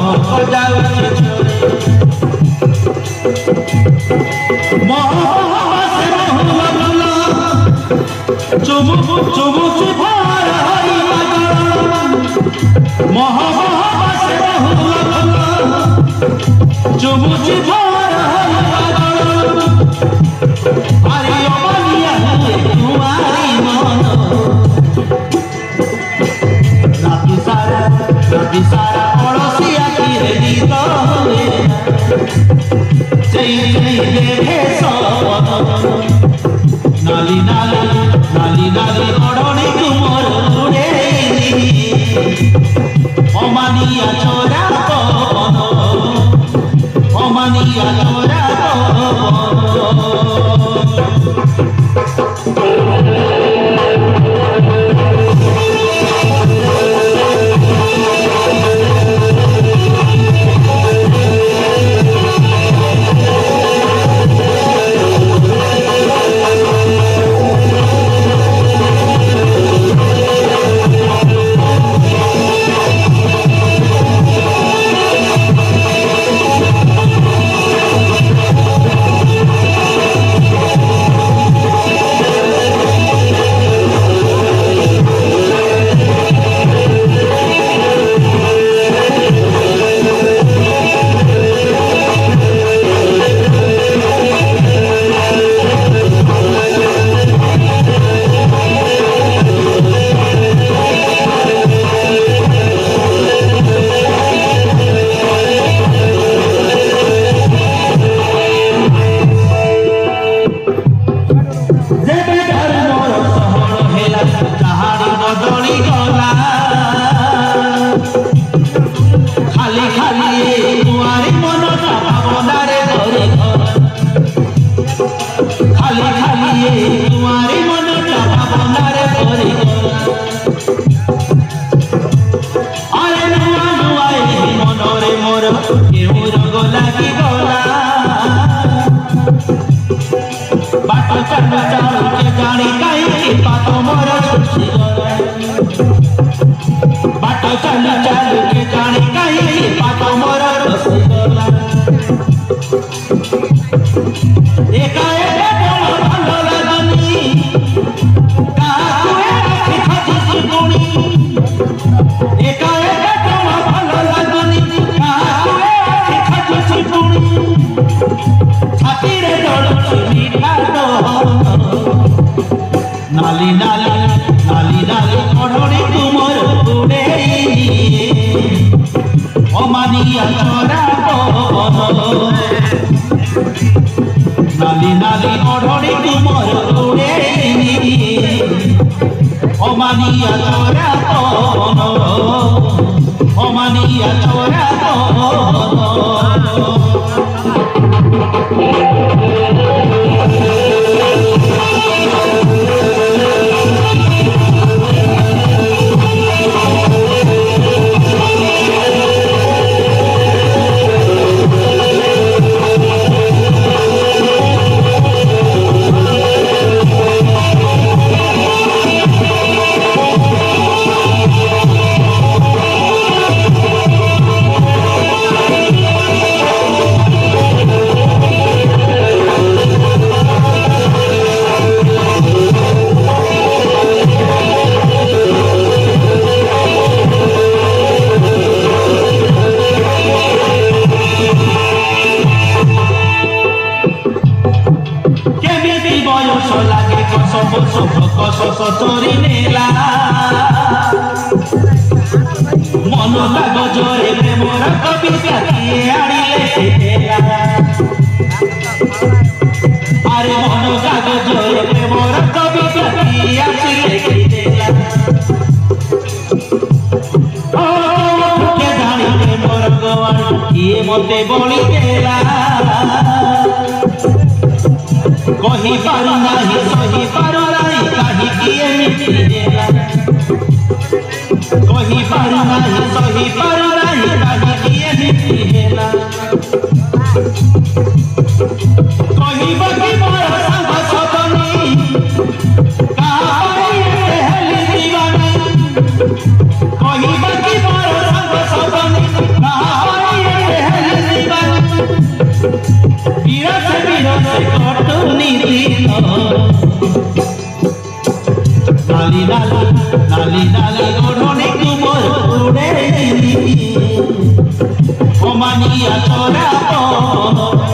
जाऊचे महासे बहुला भुला चुमुची भाई महासे बहुला भुला चुमुची भाई अरे अमलिया तुम्हारी मन राति सारा पड़ोसिया की गीत देखे सपन नाली नाली नाली नाली ओढ़नी तुमर उड़े अमानिया चोरा पवन अमानिया चोरा तुम्हारी मन भावनारे भरी अरे नुआ नुआ मनरे मोर केहू रंग लागी गला बाट चालू चालू के जानी कहीं पात मोर छुटी गला बाट चालू चालू के जानी कहीं पात मोर छुटी गला एका नाली नाली नाली नाली ओढ़नी तुमर उड़े अमानिया चोरा पवन नाली नाली ओढ़नी तुमर उड़े अमानिया चोरा पवन अमानिया चोरा पवन चोरी नेला मन कागजरे प्रेमर कविता किए आड़िले अरे मन कागजरे प्रेमर कविता किए आड़िले के जानी प्रेमर गवान किए मते बड़ी देला कही पारू नाही सही पारू नाही कही किए मिटी देला कही पारू नाही सही पारू नाही कही किए मिटी देला कही बाकी मोर संग सपनी काई हेली दीवानी कही बाकी मोर संग सपनी काई অমানিয়া তোরা